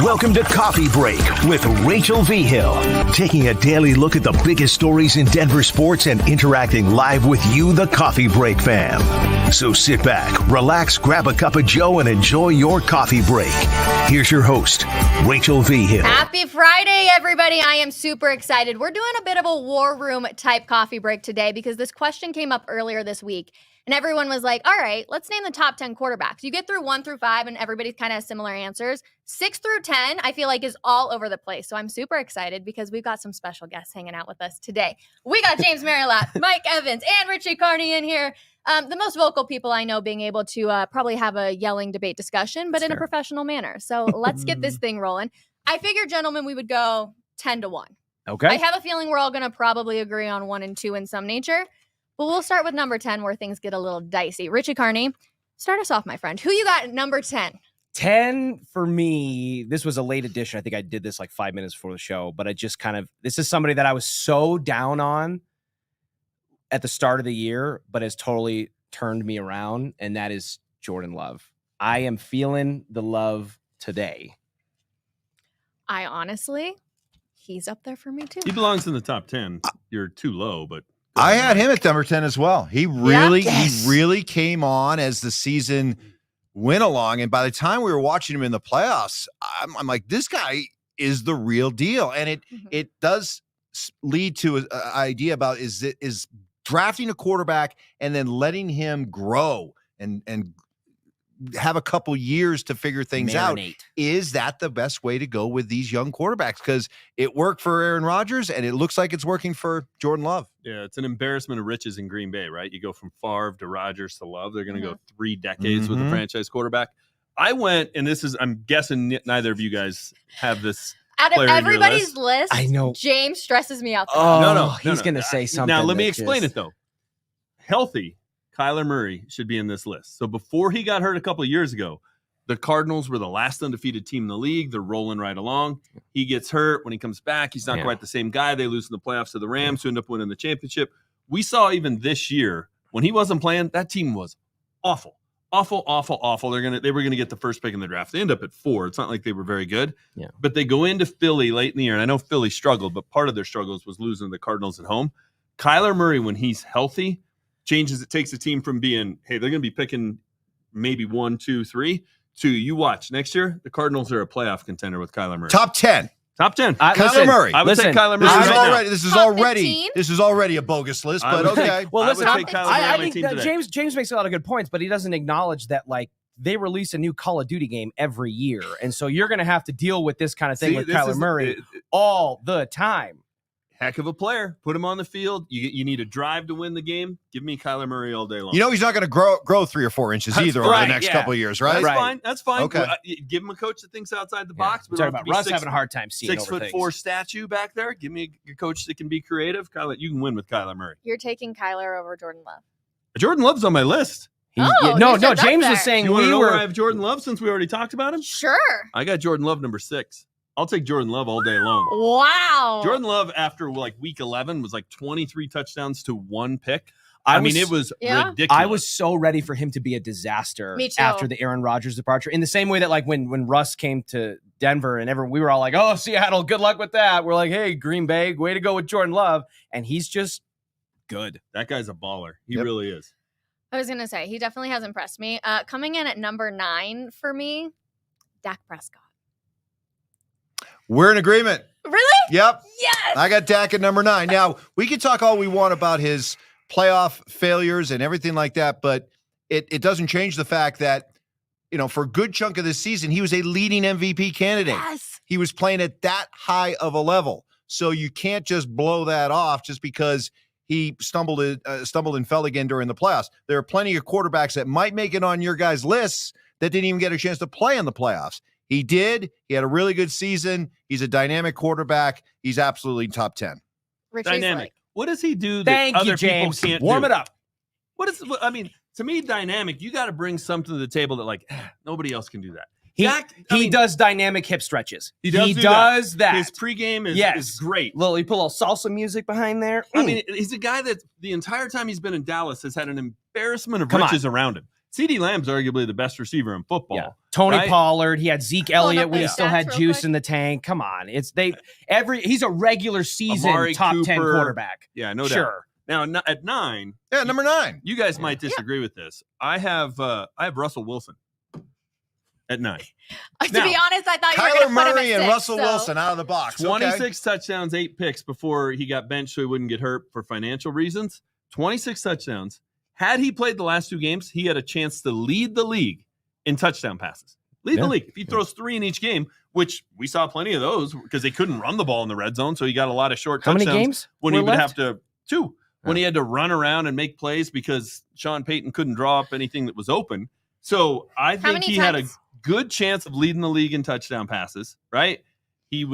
Welcome to Coffee Break with Rachel Vigil, taking a daily look at the biggest stories in Denver sports and interacting live with you, the Coffee Break fam. So sit back, relax, grab a cup of joe, and enjoy your coffee break. Here's your host, Rachel Vigil. Happy Friday, everybody. I am super excited. We're doing a bit of a war room type coffee break today because this question came up earlier this week. And everyone was like, all right, let's name the top 10 quarterbacks. You get through 1 through 5 and everybody kind of has similar answers. 6 through 10, I feel like is all over the place. So I'm super excited because we've got some special guests hanging out with us today. We got James Merilatt, Mike Evans, and Richie Carni in here. The most vocal people I know being able to probably have a yelling debate discussion, but in a professional manner. So let's get this thing rolling. I figured, gentlemen, we would go 10-1. Okay. I have a feeling we're all going to probably agree on 1 and 2 in some nature. But we'll start with number 10 where things get a little dicey. Richie Carni, start us off, my friend. Who you got at number 10? 10 for me, this was a late edition. I think I did this like 5 minutes before the show, but I just this is somebody that I was so down on at the start of the year, but has totally turned me around, and that is Jordan Love. I am feeling the love today. I honestly, he's up there for me too. He belongs in the top 10. You're too low, but I had him at number 10 as well. He really came on as the season went along. And by the time we were watching him in the playoffs, I'm like, this guy is the real deal. And it does lead to an idea about is drafting a quarterback and then letting him grow and have a couple years to figure things out. Is that the best way to go with these young quarterbacks? Because it worked for Aaron Rodgers, and it looks like it's working for Jordan Love. Yeah, it's an embarrassment of riches in Green Bay, right? You go from Favre to Rodgers to Love. They're going to go 3 decades with a franchise quarterback. I went, and I'm guessing neither of you guys have this. Out of everybody's list, I know James stresses me out. No, he's going to say something. Now, let me explain it, though. Healthy Kyler Murray should be in this list. So before he got hurt a couple of years ago, the Cardinals were the last undefeated team in the league. They're rolling right along. He gets hurt. When he comes back, he's not quite the same guy. They lose in the playoffs to the Rams, who end up winning the championship. We saw even this year, when he wasn't playing, that team was awful. Awful. They were gonna get the first pick in the draft. They end up at 4. It's not like they were very good. Yeah. But they go into Philly late in the year, and I know Philly struggled, but part of their struggles was losing the Cardinals at home. Kyler Murray, when he's healthy, takes the team from being, hey, they're going to be picking maybe 1, 2, 3, to you watch next year, the Cardinals are a playoff contender with Kyler Murray. Top 10. Kyler Murray. I would say Kyler Murray. This is already a bogus list, but okay. Well, listen, I think James makes a lot of good points, but he doesn't acknowledge that they release a new Call of Duty game every year, and so you're going to have to deal with this kind of thing with Kyler Murray all the time. Heck of a player. Put him on the field. You need a drive to win the game. Give me Kyler Murray all day long. You know he's not going to grow 3 or 4 inches either over the next couple of years, right? That's fine. Okay. Give him a coach that thinks outside the box. We're talking about Russ having a hard time seeing 6'4" statue back there. Give me a coach that can be creative. Kyler, you can win with Kyler Murray. You're taking Kyler over Jordan Love. Jordan Love's on my list. No. James was saying I have Jordan Love since we already talked about him. Sure. I got Jordan Love number 6. I'll take Jordan Love all day long. Wow. Jordan Love, after week 11, was 23 touchdowns to 1 pick. I mean, it was ridiculous. I was so ready for him to be a disaster after the Aaron Rodgers departure. In the same way that when Russ came to Denver and we were all like, oh, Seattle, good luck with that. We're like, hey, Green Bay, way to go with Jordan Love. And he's just good. That guy's a baller. He really is. I was going to say, he definitely has impressed me. Coming in at number 9 for me, Dak Prescott. We're in agreement. Really? Yep. Yes. I got Dak at number 9. Now, we can talk all we want about his playoff failures and everything like that, but it doesn't change the fact that, for a good chunk of this season, he was a leading MVP candidate. Yes. He was playing at that high of a level. So you can't just blow that off just because he stumbled and fell again during the playoffs. There are plenty of quarterbacks that might make it on your guys' lists that didn't even get a chance to play in the playoffs. He did. He had a really good season. He's a dynamic quarterback. He's absolutely top 10. Richie's dynamic. What does he do that other people can't Warm do? it up. To me, dynamic, you got to bring something to the table that nobody else can do that. He does dynamic hip stretches. He does that. His pregame is great. He put a little salsa music behind there. I mean, he's a guy that the entire time he's been in Dallas has had an embarrassment of riches around him. CeeDee Lamb's arguably the best receiver in football. Yeah. Tony right? Pollard, he had Zeke Elliott when he the still stats had real juice quick. in the tank. Come on. He's a regular season Amari top 10 Cooper. quarterback. Yeah, no doubt. Sure. Now at 9, Yeah, number 9. you guys might disagree with this. I have Russell Wilson at 9. To be honest, I thought you were Kyler going to put him Murray at and 6, Russell so- Wilson out of the box. 26 touchdowns, 8 picks before he got benched so he wouldn't get hurt for financial reasons. 26 touchdowns. Had he played the last 2 games, he had a chance to lead the league in touchdown passes. Lead the league. If he throws 3 in each game, which we saw plenty of those because they couldn't run the ball in the red zone, so he got a lot of short How touchdowns. many games When he were would left? have to 2. When he had to run around and make plays because Sean Payton couldn't draw up anything that was open. So I think many he had a times? good chance of leading the league in touchdown passes, right? He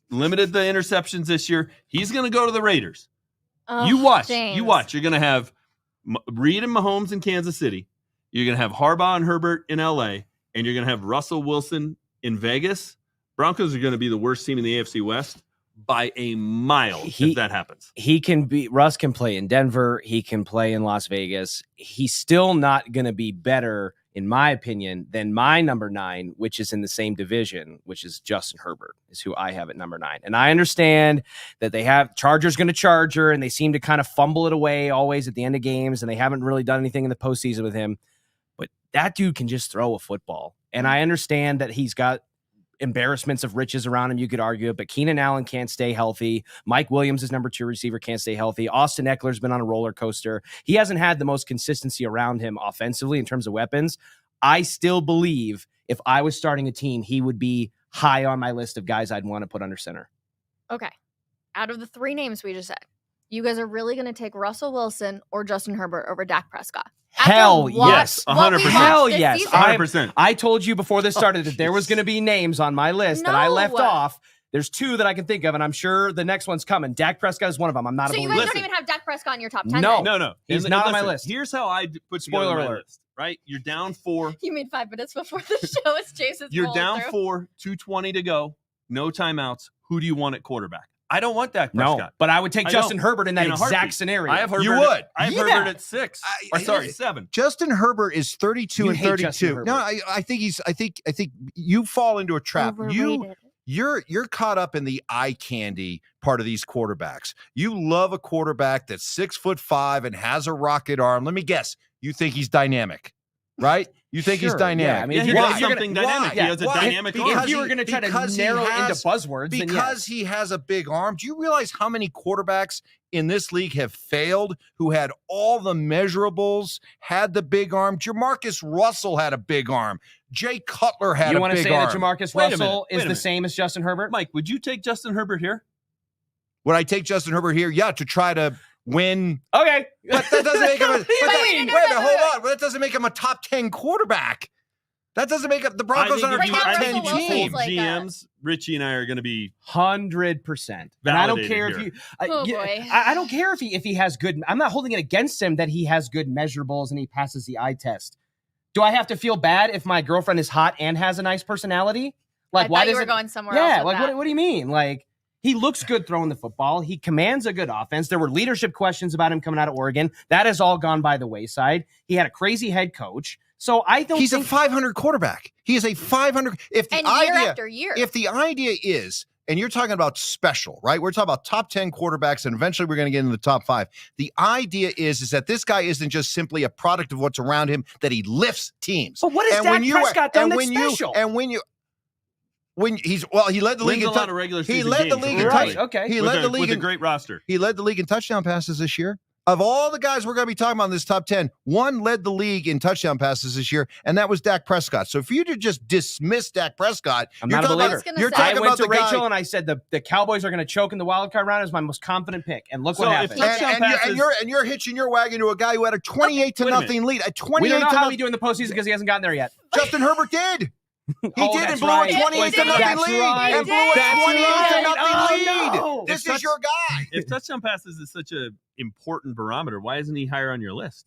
limited the interceptions this year. He's going to go to the Raiders. Oh, You watch. James. You watch. You're going to have Reed and Mahomes in Kansas City. You're going to have Harbaugh and Herbert in L.A., and you're going to have Russell Wilson in Vegas. Broncos are going to be the worst team in the AFC West by a mile if that happens. Russ can play in Denver. He can play in Las Vegas. He's still not going to be better, in my opinion, than my number 9, which is in the same division, which is Justin Herbert, is who I have at number 9. And I understand that they have Chargers going to Charger, and they seem to kind of fumble it away always at the end of games, and they haven't really done anything in the postseason with him. But that dude can just throw a football. And I understand that he's got embarrassments of riches around him, you could argue it, but Keenan Allen can't stay healthy. Mike Williams, his number 2 receiver, can't stay healthy. Austin Eckler's been on a roller coaster. He hasn't had the most consistency around him offensively in terms of weapons. I still believe if I was starting a team, he would be high on my list of guys I'd want to put under center. Okay. Out of the 3 names we just said, you guys are really going to take Russell Wilson or Justin Herbert over Dak Prescott? Hell yes. 100%. Hell yes. 100%. I told you before this started that there was going to be names on my list that I left No. off. There's 2 that I can think of, and I'm sure the next one's coming. Dak Prescott is one of them. I'm not So a you believer. guys don't even have Dak Prescott in your top 10? No. then? No. He's And not on my listen, list. Here's how I put Spoiler together my alert. list, right? You're down 4. You made 5 minutes before the show. It's Jason's You're rolling down through. 4, 2:20 to go, no timeouts. Who do you want at quarterback? I don't want Dak No, Prescott. but I would take I Justin don't. Herbert in that In a exact heartbeat. scenario. I have Herbert. You would. I have Yeah. Herbert at 6. Or sorry, 7. Justin Herbert is 32 You and hate Justin 32. Herbert. No, I think you fall into a trap. Overrated. You're caught up in the eye candy part of these quarterbacks. You love a quarterback that's 6'5" and has a rocket arm. Let me guess. You think he's dynamic, right? You think he's Sure, dynamic. yeah. I mean, Yeah, if he you're does gonna- something why? dynamic. He Yeah, has a why? dynamic Because arm. if you were going to try to because he narrow it into has- buzzwords, then because yes. he has a big arm. Do you realize how many quarterbacks in this league have failed who had all the measurables, had the big arm? Jamarcus Russell had a big arm. Jay Cutler had You a want to big say arm. that Jamarcus Wait a minute, Russell wait is a the minute. same as Justin Herbert? Mike, would you take Justin Herbert here? Would I take Justin Herbert here? Yeah, to try to win. Okay. But that doesn't make him a, What do you mean? wait a minute, hold on. But that doesn't make him a top 10 quarterback. That doesn't make up the Broncos on a Right now, top Russell 10 Wilson's team. like GMs, Richie and I are going to be 100%. And I don't Validated care here. if you. Oh, yeah, boy. I don't care if he has good. I'm not holding it against him that he has good measurables and he passes the eye test. Do I have to feel bad if my girlfriend is hot and has a nice personality? Like, I why thought you does were it? going somewhere else Yeah. with Like, that. what do you mean? Like, he looks good throwing the football. He commands a good offense. There were leadership questions about him coming out of Oregon. That has all gone by the wayside. He had a crazy head coach. So I don't. He's a think 500 quarterback. He is a 500. If the And year idea, after year. if the idea is, and you're talking about special, right? We're talking about top 10 quarterbacks, and eventually we're going to get into the top 5. The idea is that this guy isn't just simply a product of what's around him; that he lifts teams. But what has And when Dak you- Prescott done and that's when you- special? And when he led the league wins a in lot of regular he season led the games, league in right. touch- Okay. he with led the league with a in great roster. He led the league in touchdown passes this year. Of all the guys we're going to be talking about in this top 10, one led the league in touchdown passes this year, and that was Dak Prescott. So for you to just dismiss Dak Prescott, I'm you're not a talking believer. about, you're say- I talking went about to the guy. Rachel and I said the Cowboys are going to choke in the wild card round. Is my most confident pick, and look So what if happened. touchdown And, and, you're, passes- and you're hitching your wagon to a guy who had a 28 to wait a nothing lead. A 28 We don't know to how nothing. he do in the postseason because he hasn't gotten there yet. Justin Herbert did. He Oh, did that's and blew right. a 28 to He nothing That's lead. right. And blew a That's 28 to right. nothing lead. Oh, no. This is your guy. If touchdown passes is such an important barometer, why isn't he higher on your list?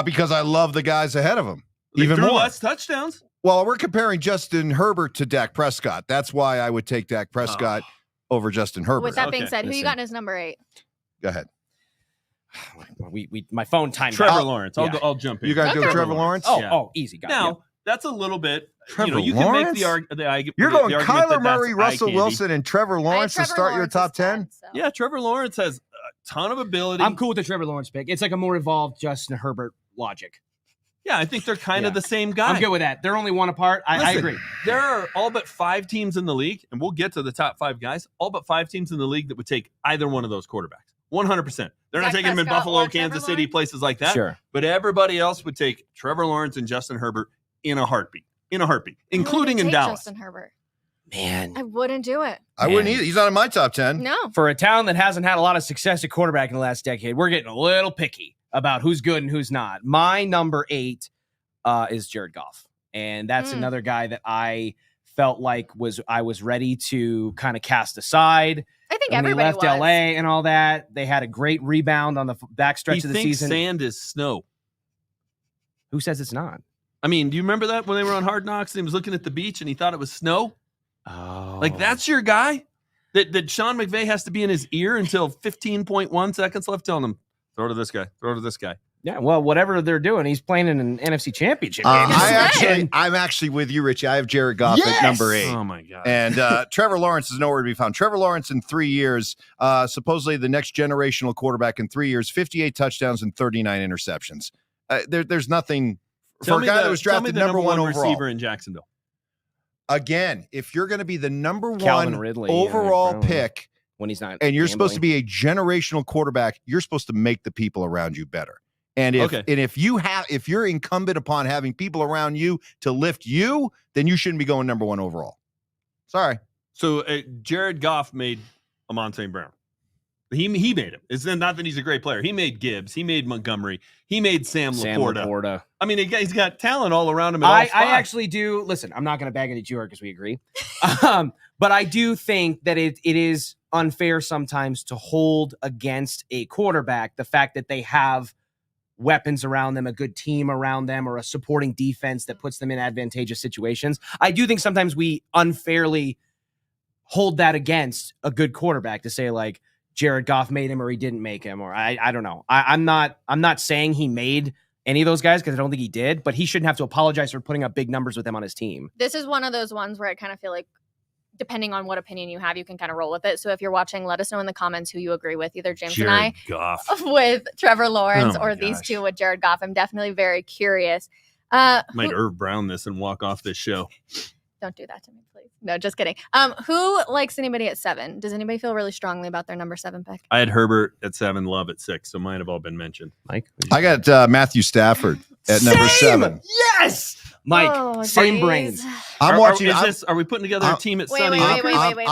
Because I love the guys ahead of him. They Even threw more. less touchdowns. Well, we're comparing Justin Herbert to Dak Prescott. That's why I would take Dak Prescott over Justin Herbert. With that being Okay, said, who you listen. got in his number 8? Go ahead. my phone timed Trevor out. Lawrence. Yeah. I'll jump in. You got to go Trevor Lawrence? Oh, Yeah. easy. Got it. Now, that's a little bit. Trevor you can make the argument. You're going the argument Kyler that that's Murray, Russell eye candy. Wilson, and Trevor Lawrence to Trevor start your Lawrence top is 10? 10, so. Yeah, Trevor Lawrence has a ton of ability. I'm cool with the Trevor Lawrence pick. It's like a more evolved Justin Herbert logic. Yeah, I think they're kind of the same guy. I'm good with that. They're only one apart. I Listen, agree. There are all but 5 teams in the league, and we'll get to the top 5 guys, all but 5 teams in the league that would take either one of those quarterbacks. 100%. They're not Dak taking him in Prescott Buffalo, or Trevor Kansas City, Lawrence? places like that. Sure. But everybody else would take Trevor Lawrence and Justin Herbert in a heartbeat, including in Dallas. Justin Herbert. Man. I wouldn't do it. I wouldn't either. He's not in my top 10. No. For a town that hasn't had a lot of success at quarterback in the last decade, we're getting a little picky about who's good and who's not. My number 8 is Jared Goff. And that's another guy that I felt like I was ready to kind of cast aside. I think When we everybody left was. LA and all that. They had a great rebound on the backstretch of the thinks season. sand is snow. Who says it's not? I mean, do you remember that when they were on Hard Knocks and he was looking at the beach and he thought it was snow? Oh. Like, that's your guy? That Sean McVay has to be in his ear until 15.1 seconds left, telling him, throw to this guy, throw to this guy. Yeah, well, whatever they're doing, he's playing in an NFC championship game. I'm actually with you, Richie. I have Jared Goff at number 8. Oh, my God. And Trevor Lawrence is nowhere to be found. Trevor Lawrence in 3 years, supposedly the next generational quarterback in 3 years, 58 touchdowns and 39 interceptions. There's nothing for a guy that was drafted number one overall. receiver in Jacksonville. Again, if you're going to be the number Calvin one Ridley, overall probably. pick, When he's not and you're gambling. supposed to be a generational quarterback, you're supposed to make the people around you better. And if you're incumbent upon having people around you to lift you, then you shouldn't be going number 1 overall. Sorry. So Jared Goff made Amon St. Brown. He made him. It's not that he's a great player. He made Gibbs. He made Montgomery. He made Sam Laporta. I mean, he's got talent all around him. I actually do. Listen, I'm not going to bag any Jewett because we agree. But I do think that it is unfair sometimes to hold against a quarterback the fact that they have weapons around them, a good team around them, or a supporting defense that puts them in advantageous situations. I do think sometimes we unfairly hold that against a good quarterback to say like Jared Goff made him or he didn't make him, or I don't know. I'm not saying he made any of those guys because I don't think he did, but he shouldn't have to apologize for putting up big numbers with them on his team. This is one of those ones where I kind of feel like, depending on what opinion you have, you can kind of roll with it. So if you're watching, let us know in the comments who you agree with, either James Jared and I Goff. with Trevor Lawrence Oh my or these gosh. two with Jared Goff. I'm definitely very curious. Might Irv Brown this and walk off this show. Don't do that to me, please. No, just kidding. Who likes anybody at 7? Does anybody feel really strongly about their number 7 pick? I had Herbert at 7, Love at 6, so mine have all been mentioned. Mike? I got Matthew Stafford at number 7. Yes! Mike, Oh, same geez. brain. Are we putting together a team at Wait, Sunny? wait.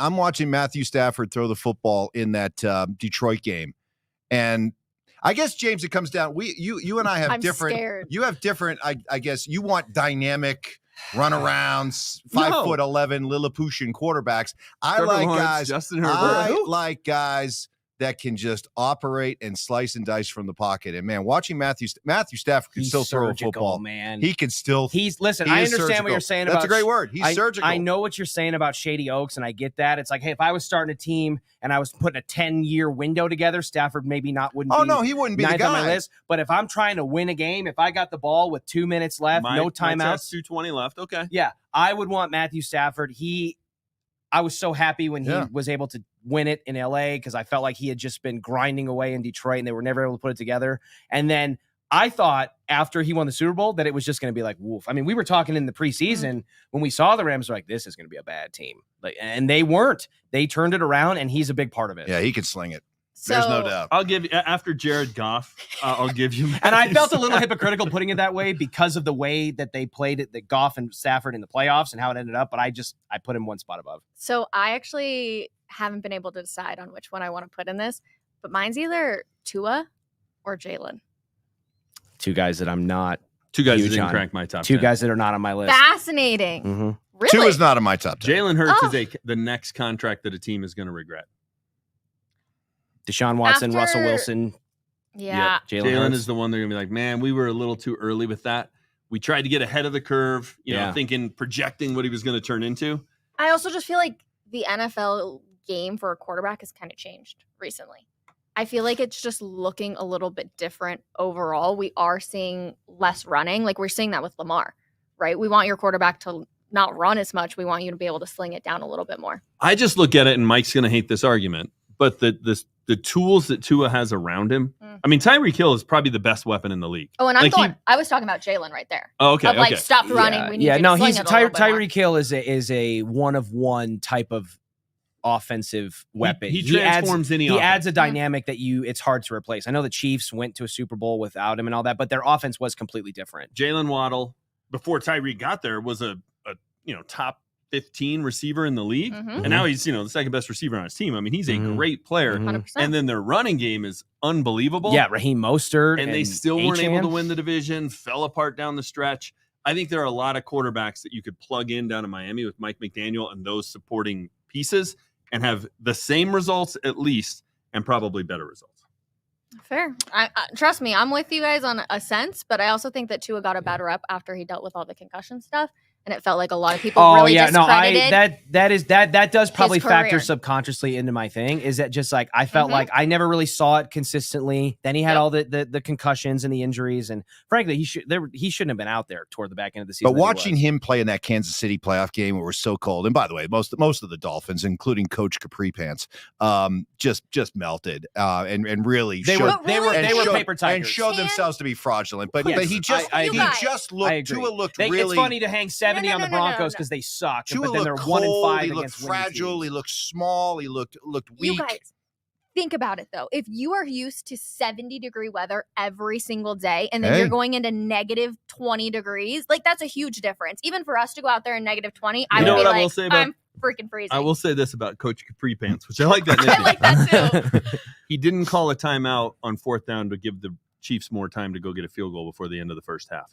I'm watching Matthew Stafford throw the football in that Detroit game, and I guess James, it comes down. You and I have I'm different. scared. You have different. I guess you want dynamic runarounds, 5'11" Lilliputian quarterbacks. Trevor Lawrence, Justin Herbert. I like guys that can just operate and slice and dice from the pocket. And man, watching Matthew Stafford can He's still throw a surgical, football. man. He can still. Listen, he I is understand surgical. what you're saying That's about. a great word. He's surgical. I know what you're saying about Shady Oaks, and I get that. It's like, hey, if I was starting a team and I was putting a 10-year window together, Stafford maybe wouldn't. Oh be no, he wouldn't be the ninth on my guy. list. But if I'm trying to win a game, if I got the ball with 2 minutes left, no timeouts, 2:20 left. Okay. yeah, I would want Matthew Stafford. I was so happy when he was able to win it in LA because I felt like he had just been grinding away in Detroit and they were never able to put it together. And then I thought after he won the Super Bowl that it was just going to be like, woof. I mean, we were talking in the preseason when we saw the Rams, like, this is going to be a bad team. And they weren't. They turned it around, and he's a big part of it. Yeah, he can sling it. There's no doubt. I'll give you after Jared Goff. I'll give you. And I felt a little hypocritical putting it that way because of the way that they played it, that Goff and Stafford in the playoffs and how it ended up. But I put him one spot above. So I actually haven't been able to decide on which one I want to put in this, but mine's either Tua or Jalen. Two guys that I'm not. Two guys that huge didn't on. crack my top 10. Two guys that are not on my list. Fascinating. Mm-hmm. Really? 2 is not in my top 10. Jalen Hurts is the next contract that a team is going to regret. Deshaun Watson, Russell Wilson. Yeah. Yep. Jalen is the one they're going to be like, man, we were a little too early with that. We tried to get ahead of the curve, you know, projecting what he was going to turn into. I also just feel like the NFL game for a quarterback has kind of changed recently. I feel like it's just looking a little bit different overall. We are seeing less running. Like we're seeing that with Lamar, right? We want your quarterback to not run as much. We want you to be able to sling it down a little bit more. I just look at it, and Mike's going to hate this argument, but the tools that Tua has around him. I mean, Tyreek Hill is probably the best weapon in the league. Oh, and I was talking about Jalen right there. Oh, okay. Of like, stop running. We need you to sling it a little bit more. Tyreek Hill is a one of one type of offensive weapon. He transforms any offense. He adds a dynamic that it's hard to replace. I know the Chiefs went to a Super Bowl without him and all that, but their offense was completely different. Jalen Waddle, before Tyreek got there, was a top 15 receiver in the league. And now he's, the second best receiver on his team. I mean, he's a great player. 100%. And then their running game is unbelievable. Yeah, Raheem Mostert. And they still weren't able to win the division, fell apart down the stretch. I think there are a lot of quarterbacks that you could plug in down in Miami with Mike McDaniel and those supporting pieces and have the same results at least and probably better results. Fair. I trust me, I'm with you guys on a sense, but I also think that Tua got a bad rep after he dealt with all the concussion stuff. And it felt like a lot of people discredited. That does probably factor career. subconsciously into my thing. Is that just like I felt like I never really saw it consistently. Then he had all the concussions and the injuries, and frankly, he shouldn't have been out there toward the back end of the season. But watching him play in that Kansas City playoff game where it was so cold, and by the way, most of the Dolphins, including Coach Capri Pants, just melted and really they were paper tigers and showed themselves to be fraudulent. But yes, he just looked. Tua looked really. It's funny to hang 70 on the Broncos because they suck. Tua but then they're cold, 1-5. He looked fragile. He looked small. He looked weak. You guys, think about it though. If you are used to 70-degree weather every single day, and then you're going into negative 20 degrees, like that's a huge difference. Even for us to go out there in negative 20, I would be like, I'm freaking freezing. I will say this about Coach Capri Pants, which I like that name. I like that too. He didn't call a timeout on 4th down to give the Chiefs more time to go get a field goal before the end of the first half,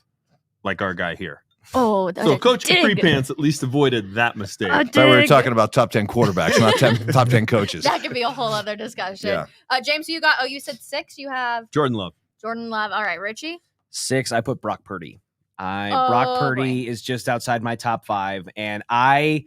like our guy here. Oh, so Coach Capri Pants at least avoided that mistake. I thought we were talking about top 10 quarterbacks, not top 10 coaches. That could be a whole other discussion. Yeah. James, you said 6. You have Jordan Love. All right, Richie. 6. I put Brock Purdy. Brock Purdy is just outside my top 5, and I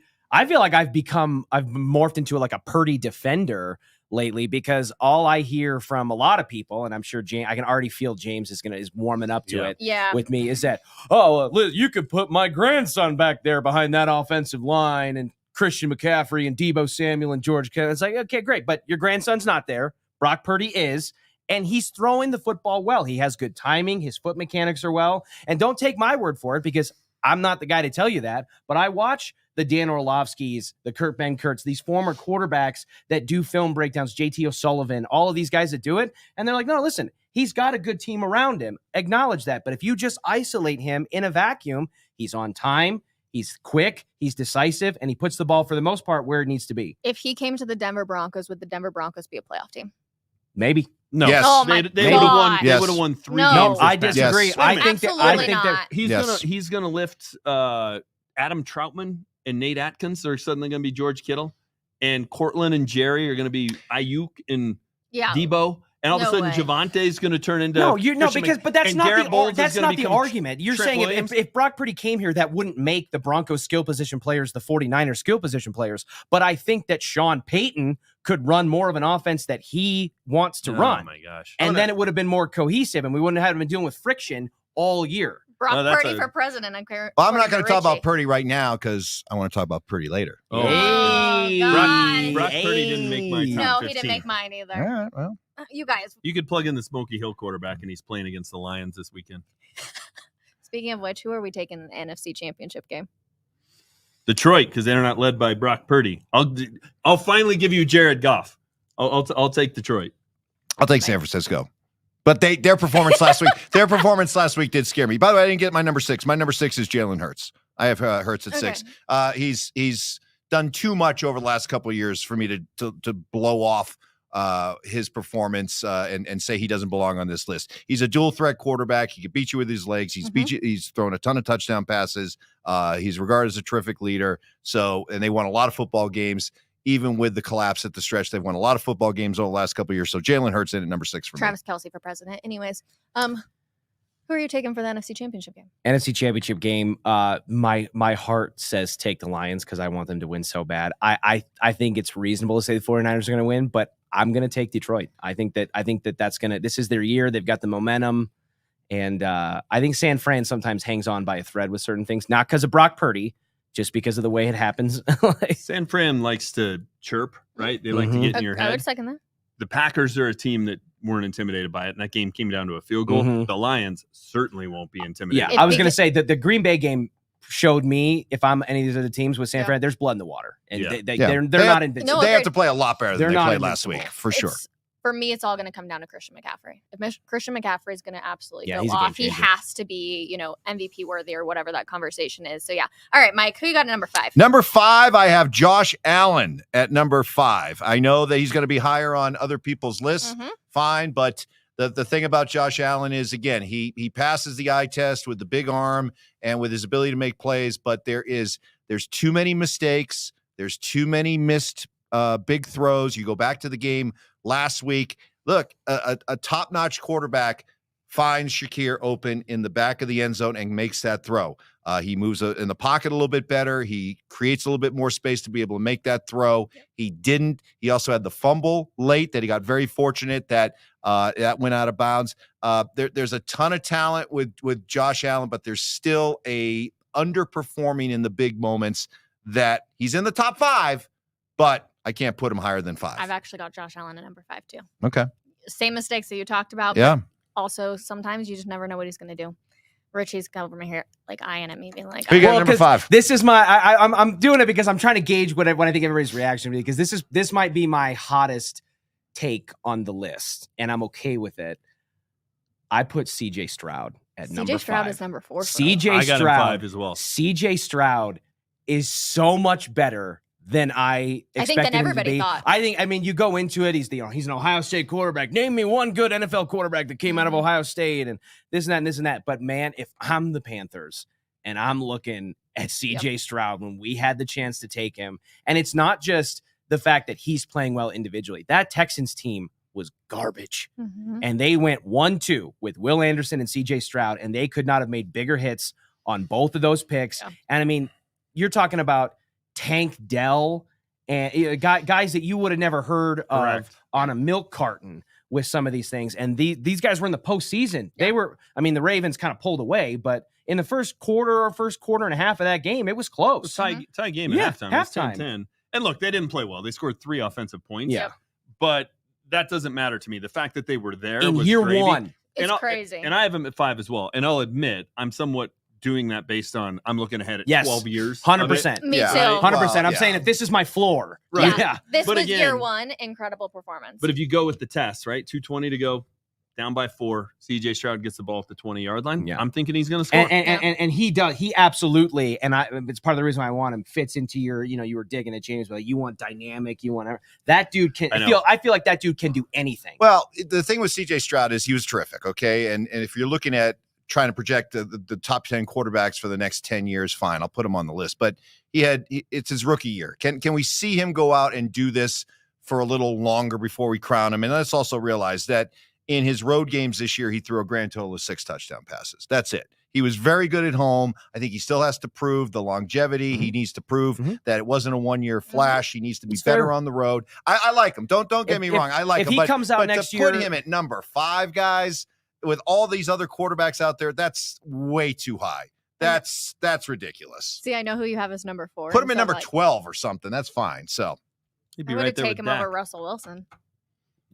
feel like I've morphed into like a Purdy defender lately because all I hear from a lot of people, and I'm sure I can already feel James is warming up to it with me, is that, you could put my grandson back there behind that offensive line and Christian McCaffrey and Deebo Samuel and George Kittle. It's like, okay, great, but your grandson's not there. Brock Purdy is, and he's throwing the football well. He has good timing. His foot mechanics are well. And don't take my word for it because I'm not the guy to tell you that, but I watch the Dan Orlovskis, the Kurt Benkurts, these former quarterbacks that do film breakdowns, JT O'Sullivan, all of these guys that do it. And they're like, no, listen, he's got a good team around him. Acknowledge that. But if you just isolate him in a vacuum, he's on time, he's quick, he's decisive, and he puts the ball for the most part where it needs to be. If he came to the Denver Broncos, would the Denver Broncos be a playoff team? Maybe. No. Yes. Oh, they would have won. They would have won 3 games. No, I disagree. Yes. I think that he's gonna lift Adam Troutman and Nate Atkins are suddenly going to be George Kittle, and Cortland and Jerry are going to be Ayuk and Debo, and all of a sudden Javonte is going to turn into but that's not the argument. You're saying if Brock Purdy came here, that wouldn't make the Broncos skill position players the 49ers skill position players. But I think that Sean Payton could run more of an offense that he wants to run. Oh my gosh! And then it would have been more cohesive, and we wouldn't have been dealing with friction all year. Brock Purdy for president. I'm not going to talk about Purdy right now because I want to talk about Purdy later. Oh, God. Brock Purdy didn't make my top 15. He didn't make mine either. All right, well. You guys. You could plug in the Smoky Hill quarterback, and he's playing against the Lions this weekend. Speaking of which, who are we taking in the NFC Championship game? Detroit, because they're not led by Brock Purdy. I'll finally give you Jared Goff. I'll take Detroit. I'll take San Francisco. But their performance last week did scare me. By the way, I didn't get my number 6. My number 6 is Jalen Hurts. I have Hurts at 6. He's done too much over the last couple of years for me to blow off his performance and say he doesn't belong on this list. He's a dual threat quarterback. He can beat you with his legs. He's thrown a ton of touchdown passes. He's regarded as a terrific leader. And they won a lot of football games. Even with the collapse at the stretch, they've won a lot of football games over the last couple of years. So Jalen Hurts in at number 6 for Travis Kelce for president. Anyways, who are you taking for the NFC Championship game? NFC Championship game. My heart says take the Lions because I want them to win so bad. I think it's reasonable to say the 49ers are going to win, but I'm going to take Detroit. I think that this is their year. They've got the momentum. And I think San Fran sometimes hangs on by a thread with certain things, not because of Brock Purdy, just because of the way it happens. San Fran likes to chirp, right? They like to get in your head. I would second that. The Packers are a team that weren't intimidated by it, and that game came down to a field goal. The Lions certainly won't be intimidated. Yeah, I was going to say that the Green Bay game showed me, if I'm any of these other teams with San Fran, there's blood in the water, and they're not invincible. They have to play a lot better than they played last invincible. week, for sure. For me, it's all going to come down to Christian McCaffrey. If Christian McCaffrey is going to absolutely go he's a off, game he changer. has to be, MVP worthy or whatever that conversation is. So, yeah. All right, Mike, who you got at number 5? Number 5, I have Josh Allen at number 5. I know that he's going to be higher on other people's lists. Fine, but the thing about Josh Allen is, again, he passes the eye test with the big arm and with his ability to make plays, but there's too many mistakes. There's too many missed big throws. You go back to the game last week. Look, a top-notch quarterback finds Shakir open in the back of the end zone and makes that throw. He moves in the pocket a little bit better. He creates a little bit more space to be able to make that throw. He didn't. He also had the fumble late that he got very fortunate that that went out of bounds. There's a ton of talent with Josh Allen, but there's still a underperforming in the big moments that he's in the top 5, but I can't put him higher than 5. I've actually got Josh Allen at number 5, too. Okay. Same mistakes that you talked about. Yeah. But also, sometimes you just never know what he's going to do. Richie's coming from here, eyeing at me, being like, Who you got at number 5? This is my. I'm doing it because I'm trying to gauge what I think everybody's reaction will be, because this might be my hottest take on the list, and I'm okay with it. I put C.J. Stroud at number 5. C.J. Stroud is number 4. C.J. I got him Stroud 5 as well. C.J. Stroud is so much better than I expected than everybody him to be. thought. I mean, you go into it, he's an Ohio State quarterback. Name me one good NFL quarterback that came out of Ohio State, and this and that and this and that. But man, if I'm the Panthers and I'm looking at C.J. Stroud when we had the chance to take him, and it's not just the fact that he's playing well individually. That Texans team was garbage. And they went 1-2 with Will Anderson and C.J. Stroud, and they could not have made bigger hits on both of those picks. Yeah. And I mean, you're talking about Tank Dell and guys that you would have never heard of on a milk carton with some of these things. And these guys were in the postseason. Yeah. They were, I mean, the Ravens kind of pulled away, but in the first quarter and a half of that game, it was close. Tie game at halftime. It was 10-10. And look, they didn't play well. They scored 3 offensive points. Yeah. But that doesn't matter to me. The fact that they were there in was year gravy. 1. It's crazy. And I have them at 5 as well. And I'll admit, I'm somewhat doing that based on I'm looking ahead at 12 years. 100%. Me too. 100%. I'm saying that this is my floor. Right. Yeah. This was year 1. Incredible performance. But if you go with the test, right? 2:20 to go, down by 4. CJ Stroud gets the ball at the 20-yard line. Yeah. I'm thinking he's going to score. And he does. He absolutely, and it's part of the reason why I want him, fits into your, you were digging at James, but you want dynamic, you want that dude can I feel like that dude can do anything. Well, the thing with CJ Stroud is he was terrific, okay? And if you're looking at trying to project the top 10 quarterbacks for the next 10 years, fine, I'll put him on the list. But it's his rookie year. Can we see him go out and do this for a little longer before we crown him? And let's also realize that in his road games this year, he threw a grand total of 6 touchdown passes. That's it. He was very good at home. I think he still has to prove the longevity. He needs to prove that it wasn't a one-year flash. He needs to be better on the road. I like him. Don't get me wrong. I like him. If he comes out next year, to put him at number 5, guys, with all these other quarterbacks out there, that's way too high. That's ridiculous. See, I know who you have as number 4. Put him at number 12 or something. That's fine. So he'd be I would right there take with him Dak. over Russell Wilson.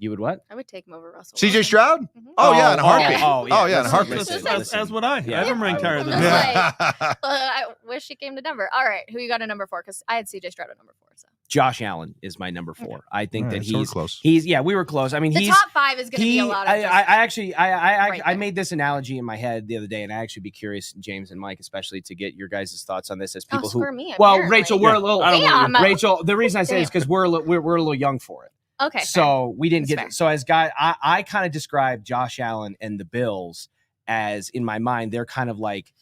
You would what? I would take him over Russell CJ Wilson. Stroud? Mm-hmm. Oh, yeah, in a heartbeat. Oh, yeah, in a heartbeat. As would I. I have him ranked higher than I'm that. just like, I wish he came to Denver. All right, who you got at number 4? Because I had CJ Stroud at number 4. So Josh Allen is my number 4. I think that so we're close. we were close. I mean, the top 5 is going to be a lot of. I made this analogy in my head the other day, and I actually be curious, James and Mike, especially to get your guys' thoughts on this as people who. Me, Rachel, we're a little. Rachel, the reason I say is because we're a little young for it. Okay. So we didn't get it. So as guy, I kind of describe Josh Allen and the Bills as, in my mind, they're kind of like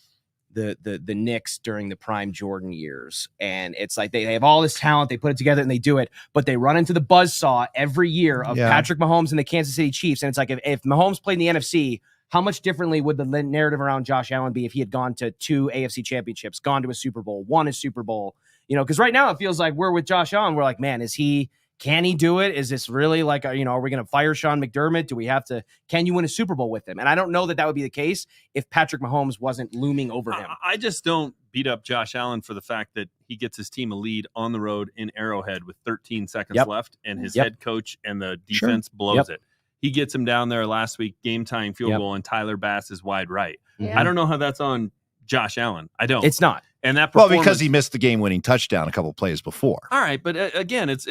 the Knicks during the prime Jordan years. And it's like they have all this talent, they put it together and they do it, but they run into the buzzsaw every year of Patrick Mahomes and the Kansas City Chiefs. And it's like if Mahomes played in the NFC, how much differently would the narrative around Josh Allen be if he had gone to 2 AFC championships, gone to a Super Bowl, won a Super Bowl? Because right now it feels like we're with Josh Allen. We're like, man, is he Can he do it? Is this really like, are we going to fire Sean McDermott? Can you win a Super Bowl with him? And I don't know that would be the case if Patrick Mahomes wasn't looming over him. I just don't beat up Josh Allen for the fact that he gets his team a lead on the road in Arrowhead with 13 seconds left, and his head coach and the defense blows it. He gets him down there last week, game-tying field goal, and Tyler Bass is wide right. Yeah. I don't know how that's on Josh Allen. I don't. It's not. And that because he missed the game-winning touchdown a couple plays before. All right, but again, it's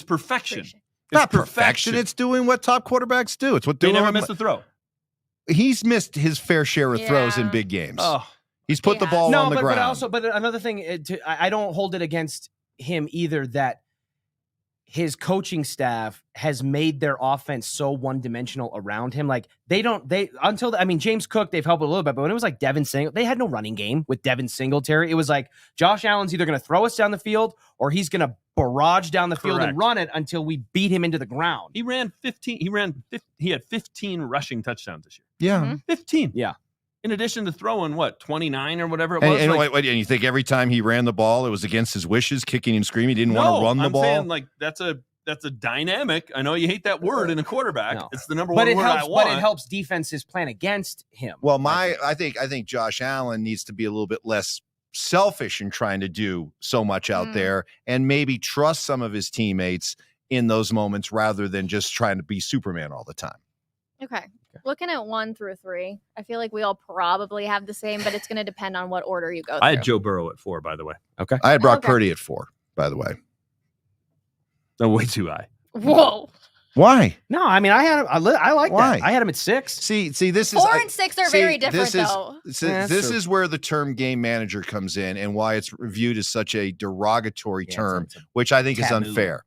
perfection. It's not perfection. It's doing what top quarterbacks do. It's what they never miss a throw. He's missed his fair share of throws in big games. Oh, he's put the ball on the ground. But another thing, I don't hold it against him either that his coaching staff has made their offense so one-dimensional around him. Like James Cook, they've helped a little bit, but when it was like Devin Singletary, they had no running game with Devin Singletary. It was like Josh Allen's either going to throw us down the field or he's going to barrage down the field and run it until we beat him into the ground. He had 15 rushing touchdowns this year. Yeah. 15. Yeah. In addition to throwing 29 or whatever it was. And you think every time he ran the ball, it was against his wishes, kicking and screaming. He didn't want to run the ball. I'm saying that's a dynamic. I know you hate that word in a quarterback. No. It's the number one word I want. But it helps defenses plan against him. Well, I think Josh Allen needs to be a little bit less selfish in trying to do so much out there and maybe trust some of his teammates in those moments rather than just trying to be Superman all the time. Okay. Looking at 1 through 3, I feel like we all probably have the same, but it's going to depend on what order you go through. I had Joe Burrow at 4, by the way. Okay. I had Brock Purdy at 4, by the way. No, way too high. Whoa. Why? No, I mean, I like Why? that. I had him at 6. See, this is 4 and 6 are very different, though. This is where the term game manager comes in and why it's viewed as such a derogatory term, which I think is unfair.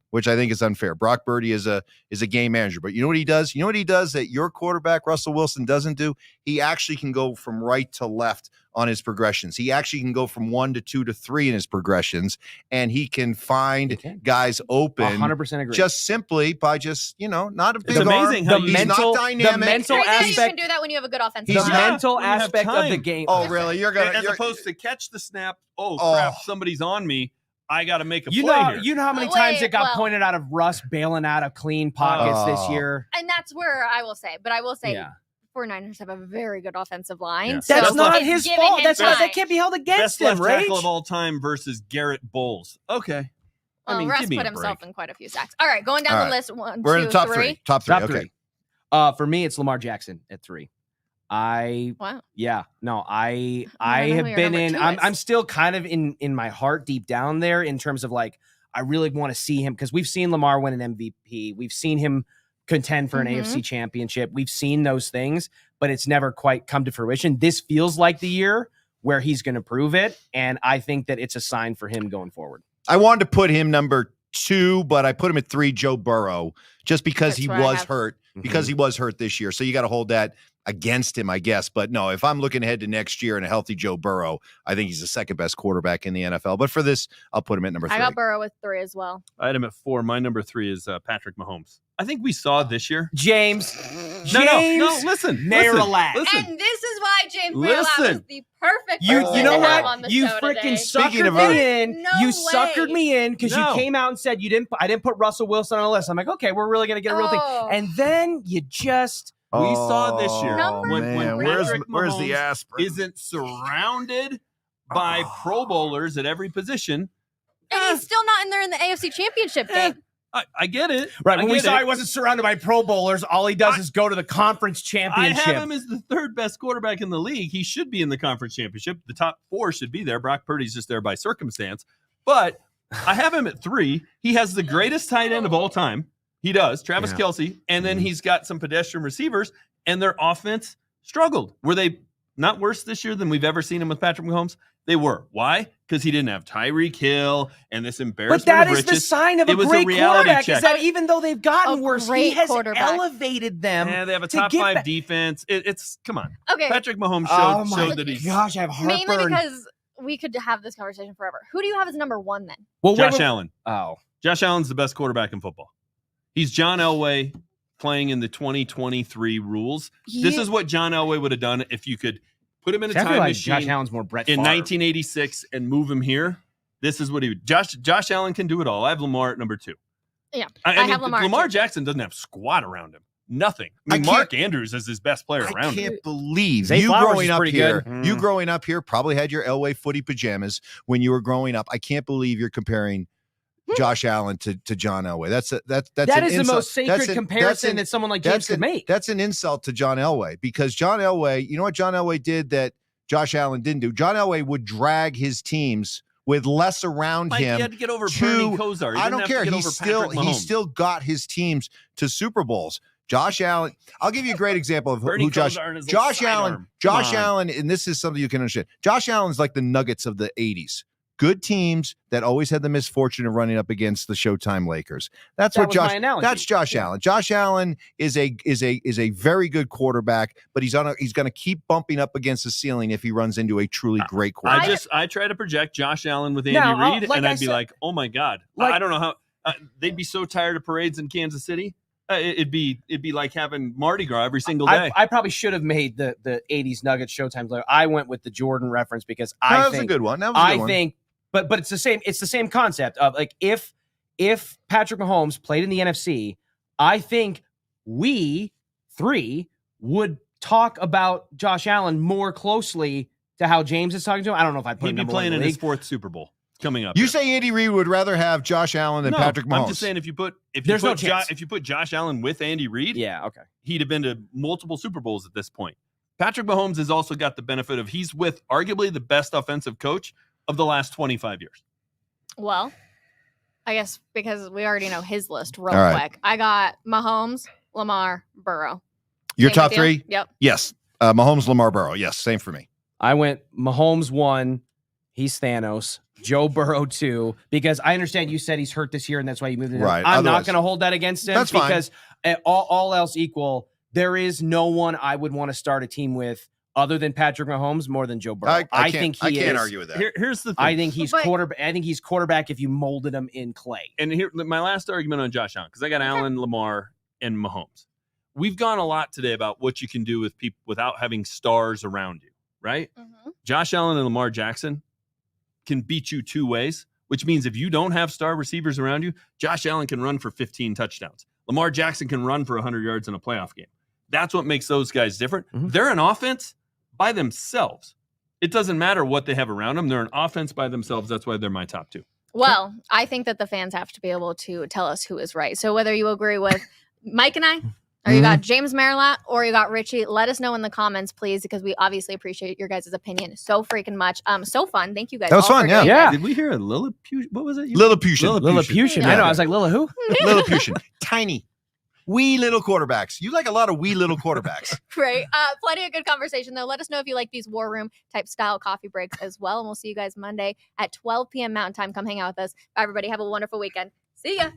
Brock Purdy is a game manager, but you know what he does? You know what he does that your quarterback, Russell Wilson, doesn't do? He actually can go from right to left on his progressions. He actually can go from 1 to 2 to 3 in his progressions, and he can find guys open 100% agree. Just simply by not a big It's amazing how he's not dynamic. The mental aspect. You can do that when you have a good offensive The line. mental aspect of the game. Oh, really? As opposed to catch the snap. Crap, somebody's on me. I got to make a play here. You know how many times it got pointed out of Russ bailing out of clean pockets this year? And that's where I will say, 49ers have a very good offensive line. Yeah. So That's not his fault. That can't be held against Best him, left tackle Rach. of all time versus Garrett Bowles. Okay. Well, Russ put himself in quite a few sacks. All right, going down the list. 1, We're 2, in the top 3. three. Top three. Okay. For me, it's Lamar Jackson at 3. I have been in. I'm still kind of in my heart deep down there in terms of like I really want to see him because we've seen Lamar win an MVP. We've seen him contend for an AFC championship. We've seen those things, but it's never quite come to fruition. This feels like the year where he's going to prove it, and I think that it's a sign for him going forward. I wanted to put him number 2, but I put him at 3, Joe Burrow, just because he was hurt. Because he was hurt this year. So you got to hold that against him, I guess. But no, if I'm looking ahead to next year and a healthy Joe Burrow, I think he's the second best quarterback in the NFL. But for this, I'll put him at number 3. I got Burrow with 3 as well. I had him at 4. My number 3 is Patrick Mahomes. I think we saw this year. James. No, listen. Merilatt. And this is why James Merilatt was the perfect You know what? On the you show freaking today. suckered me in. No you way. suckered me in because you came out and said I didn't put Russell Wilson on the list. I'm like, okay, we're really gonna get a real thing. And then you just we saw this year when where's the aspirin? Isn't surrounded by Pro Bowlers at every position. And he's still not in there in the AFC Championship game. I get it. Right. When we saw he wasn't surrounded by Pro Bowlers, all he does is go to the conference championship. I have him as the 3rd best quarterback in the league. He should be in the conference championship. The top 4 should be there. Brock Purdy's just there by circumstance. But I have him at 3. He has the greatest tight end of all time. He does, Travis Kelce. And then he's got some pedestrian receivers, and their offense struggled. Were they not worse this year than we've ever seen him with Patrick Mahomes? They were. Why? Because he didn't have Tyreek Hill and this embarrassment. But that of is riches. the sign of a great quarterback. Is that even though they've gotten worse, he has elevated them. Yeah, they have a top 5 defense. It's come on. Okay. Patrick Mahomes showed that he's. Gosh, I have heartburn. Mainly because we could have this conversation forever. Who do you have as number 1 then? Well, Josh Allen. Oh, Josh Allen's the best quarterback in football. He's John Elway playing in the 2023 rules. Yeah. This is what John Elway would have done if you could put him in a time machine. Josh Allen's more Brett in Favre. 1986 and move him here. This is what he would. Josh Allen can do it all. I have Lamar at number 2. Yeah, I I mean, have Lamar. Lamar too. Jackson doesn't have squat around him. Nothing. I mean, I Mark Andrews is his best player I around him. can't believe Zay you Flowers growing is up pretty here. good. You growing up here probably had your Elway footy pajamas when you were growing up. I can't believe you're comparing Josh Allen to John Elway. That's That an is the insult. most sacred comparison that someone like James could make. That's an insult to John Elway because John Elway, you know what John Elway did that Josh Allen didn't do? John Elway would drag his teams with less around Mike, him. he had to get over Bernie Kosar. I don't care. He still got his teams to Super Bowls. Josh Allen, I'll give you a great example of who Josh Allen, and this is something you can understand. Josh Allen's like the Nuggets of the 80s. Good teams that always had the misfortune of running up against the Showtime Lakers. That's Josh Allen. Josh Allen is a very good quarterback, but he's going to keep bumping up against the ceiling if he runs into a truly great quarterback. I try to project Josh Allen with Andy Reid, and I'd be like, oh my God. I don't know how they'd be so tired of parades in Kansas City. It'd be like having Mardi Gras every single day. I probably should have made the 80s Nuggets Showtime player. I went with the Jordan reference because that was a good one. But it's the same concept of like if Patrick Mahomes played in the NFC, I think we three would talk about Josh Allen more closely to how James is talking to him. I don't know if I'd put him He'd be playing in his fourth Super Bowl coming up. You say Andy Reid would rather have Josh Allen than Patrick Mahomes? I'm just saying if you put Josh Allen with Andy Reid, okay, he'd have been to multiple Super Bowls at this point. Patrick Mahomes has also got the benefit of he's with arguably the best offensive coach of the last 25 years. Well, I guess because we already know his list real quick. I got Mahomes, Lamar, Burrow. Your top three? Yep. Yes. Mahomes, Lamar, Burrow. Yes, same for me. I went Mahomes 1. He's Thanos. Joe Burrow 2, because I understand you said he's hurt this year and that's why you moved him. Right. I'm not going to hold that against him. That's fine. Because all else equal, there is no one I would want to start a team with other than Patrick Mahomes more than Joe Burrow. I can't argue with that. Here's the thing. I think he's quarterback if you molded him in clay. And here, my last argument on Josh Allen, because I got Allen, Lamar, and Mahomes. We've gone a lot today about what you can do with people without having stars around you, right? Mm-hmm. Josh Allen and Lamar Jackson can beat you two ways, which means if you don't have star receivers around you, Josh Allen can run for 15 touchdowns. Lamar Jackson can run for 100 yards in a playoff game. That's what makes those guys different. Mm-hmm. They're an offense by themselves. It doesn't matter what they have around them. They're an offense by themselves. That's why they're my top two. Well, I think that the fans have to be able to tell us who is right. So whether you agree with Mike and I, or you got James Merilatt, or you got Richie, let us know in the comments, please, because we obviously appreciate your guys' opinion so freaking much. So fun. Thank you guys. That was fun, yeah. Did we hear a Lilliputian? What was it? Lilliputian. Lilliputian. I know. I was like, Lilla who? Lilliputian. Tiny. Wee little quarterbacks. You like a lot of wee little quarterbacks. Right. Plenty of good conversation, though. Let us know if you like these war room type style coffee breaks as well. And we'll see you guys Monday at 12 p.m. Mountain Time. Come hang out with us. Bye, everybody. Have a wonderful weekend. See ya.